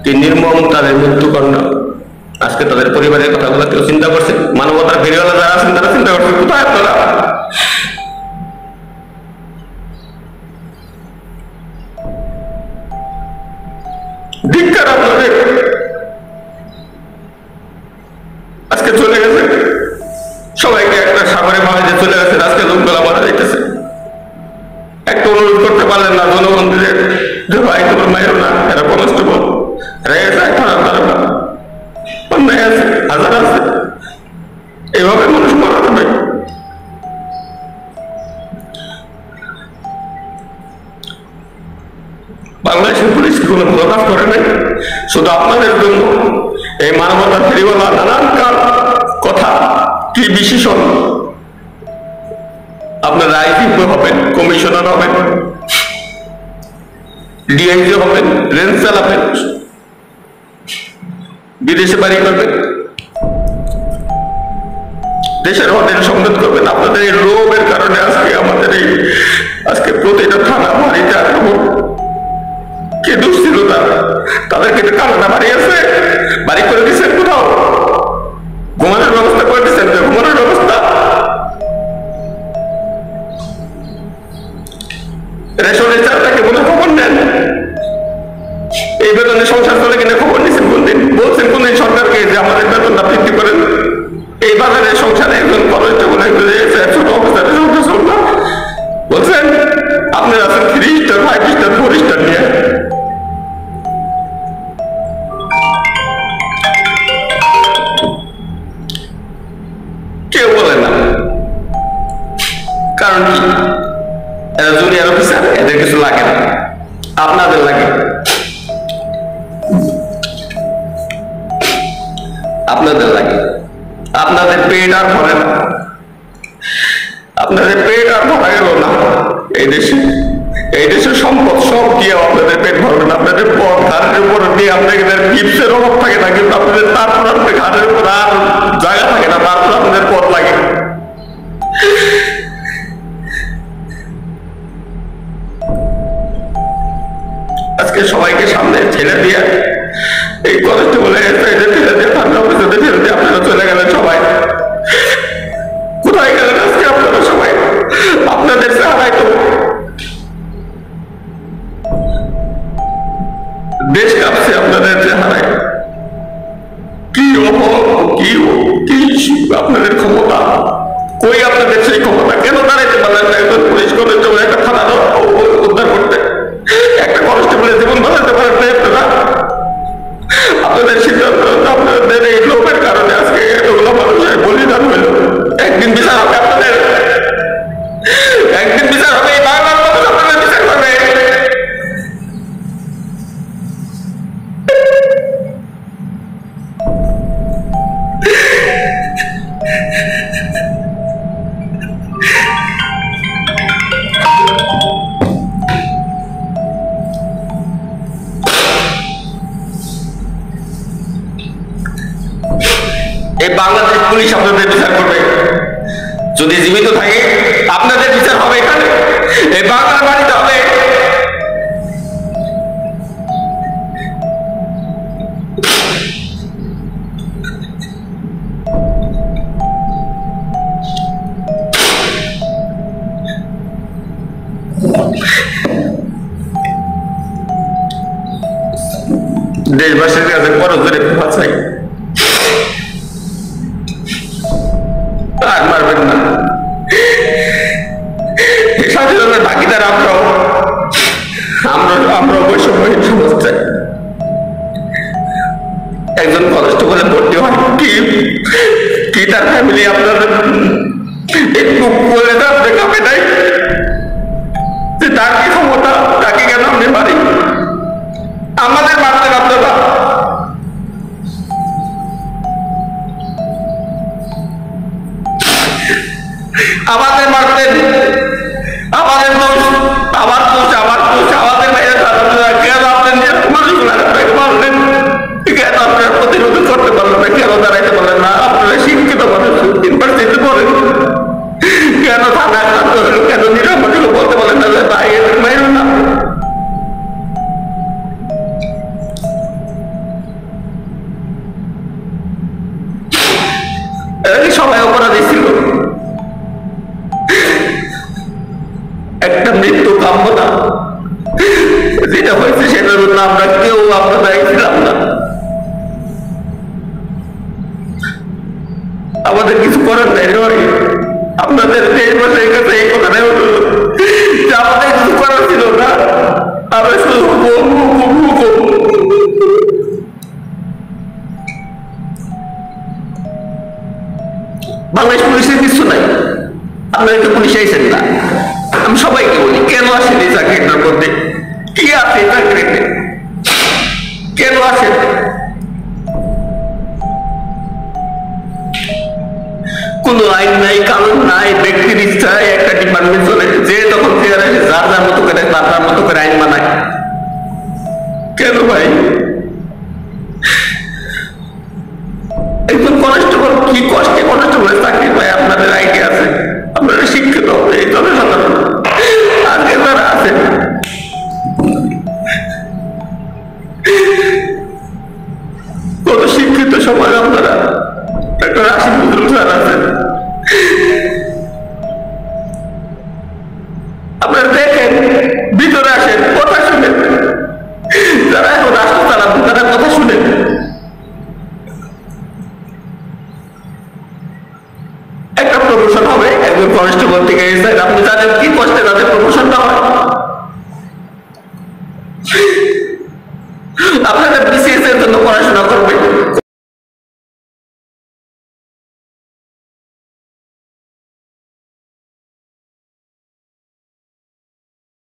কি নির্মম তাদের মৃত্যুকাণ্ড। আজকে তাদের পরিবারের কথাগুলো কেউ চিন্তা করছে? মানবতার ফেরিওয়ালা যারা আছেন তারা চিন্তা করছে কোথায় আপনারা? ধিক্কার আপনাদের। আজকে চলে গেছে সবাইকে একটা সাগরে মাঝে চলে গেছে, আজকে লোকগুলা মারা যাইতেছে। একটা অনুরোধ করতে পারলেন না জনগণদের যে ভাই তোমার মায়ের না, এরা কনস্টেবল, এরা যায় থানা তারা অন্যায় আছে, হাজার আছে, এভাবে মানুষ মারা যাবে? বাংলাদেশের পুলিশ কি কোনো ভালো কাজ করে নাই? শুধু আপনাদের জন্য এই মানবতার ফেরিওয়ালা নানান কথা কি বিশেষণ, আপনারা আইজিপি হবেন, কমিশনার হবেন, ডিআইজি হবেন, রেঞ্জ চালাবেন, বিদেশে বাড়ি করবেন, দেশের হোটেল সংবাদ করবেন। আপনাদের এই লোভের কারণে আজকে আমাদের এই আজকে প্রতিটা থানা বাড়িতে আক্রমণ। কে দোষ ছিল তাদেরকে কানাডা বাড়ি আছে, বাড়ি করে দিচ্ছেন, কোথাও ঘুমানোর ব্যবস্থা করে দিচ্ছেন, ঘুমানোর ব্যবস্থা, রেশনের চালটাকে বলে খবর নেন, এই বেতনে সংসার চলে কিনা খবর নিচ্ছেন কোনদিন? বলছেন কোনদিন সরকারকে যে আমাদের বেতনটা বৃদ্ধি করেন? এই বাজারে সংসারে একজন কনস্টেবল ছোট অবস্থায় সংসার চলবে বলছেন? আপনারা আছেন 3 স্টার 5 স্টার 4 স্টার নিয়ে। কেউ বলে না, কারণ কি? এরা জুনিয়র অফিসার, এদের কিছু লাগে না, আপনাদের লাগে। আপনাদের লাগে, আপনাদের পেট আর ভরে না, আপনাদের পেট আর ভরা গেল না। এই দেশের সম্পদ সব দিয়ে আপনাদের পেট ভরবে না। আপনাদের পথ ঘাটের উপর দিয়ে আপনাদের টিপসের অভাব থাকে না, কিন্তু আপনাদের তারপর আপনাদের ঘাটের উপর আর জায়গা থাকে না, তারপর আপনাদের পথ লাগে। আজকে সবাইকে সামনে ছেড়ে দিয়ে এই কলেজটা বলে ছেড়ে দিয়ে ঠান্ডা অবস্থাতে ছেড়ে দিয়ে আপনারা চলে গেলেন। সবাই কোথায় গেলেন আজকে আপনারা সবাই? আপনাদের চেহারায় তো দেশ কাঁপছে, আপনাদের চেহারায় কি আপনাদের ক্ষমতা কই? আপনাদের সেই ক্ষমতা কেন দাঁড়াইতে পারলেন না একজন পুলিশ কনস্টেবল একটা থানা উদ্ধার করতে? একটা কনস্টেবলের জীবন বাঁচাতে পারেন না আপনারা? আপনাদের সিদ্ধান্ত, আপনাদের এই লোকের কারণে আজকে এতগুলো মানুষের বলিদান হইল। একদিন বিচার হবে আপনাদের, একদিন বিচার হবে, এই বাংলার মানুষ আপনাদের বিচার করবে। এই বাংলাদেশ পুলিশ আপনাদের বিচার করবে, যদি জীবিত থাকে আপনাদের বিচার হবে এখানে, এই বাংলার বাড়িতে হবে। দেশবাসীর কাছে খরচ ধরে চাই, আর মারবেন না। স্বাধীনতার ভাগিদার আমরা বৈষম্যহীন সমাজ চাই। একজন কনস্টেবলে ভর্তি হয় কি তার ফ্যামিলি আপনার একটু বলে আপনি কাপে নাই যে তার কি ক্ষমতা, তাকে কেন আপনি মারি? আমাদের মারতেন আপনারা, আমাদের মারতেন, আমাদের দোষ, আমার দোষ, আমার দোষ, আমাদের বাইরে কেন আপনি মারলেন? কেন আপনারা প্রতিরোধ করতে পারলেন না? কেন দাঁড়াইতে পারলেন না? আপনারা শিক্ষিত মানুষ, ইউনিভার্সিটিতে পড়েন, কেন থানা কেন জন্য আমরা কেউ আমরা দায়ী ছিলাম না। আমাদের কিছু করার নেই রে ভাই। আপনাদের দেশবাসীর কাছে এই কথাটাই হলো যে আমাদের কিছু করার ছিল না, আমরা শুধু বাংলাদেশ পুলিশের কিছু নাই। আপনারা তো পুলিশ আইসেন না, আমি সবাইকে বলি কেন আসেন এই চাকরিটার মধ্যে? কি আছে এই চাকরিতে? কেন আসেন? কোন আইন নাই, কানুন নাই, ব্যক্তির ইচ্ছায় একটা ডিপার্টমেন্ট চলে, যে তখন ফেয়ার আসে যার যার মতো করে তার তার মতো করে আইন বানায়। কেন ভাই?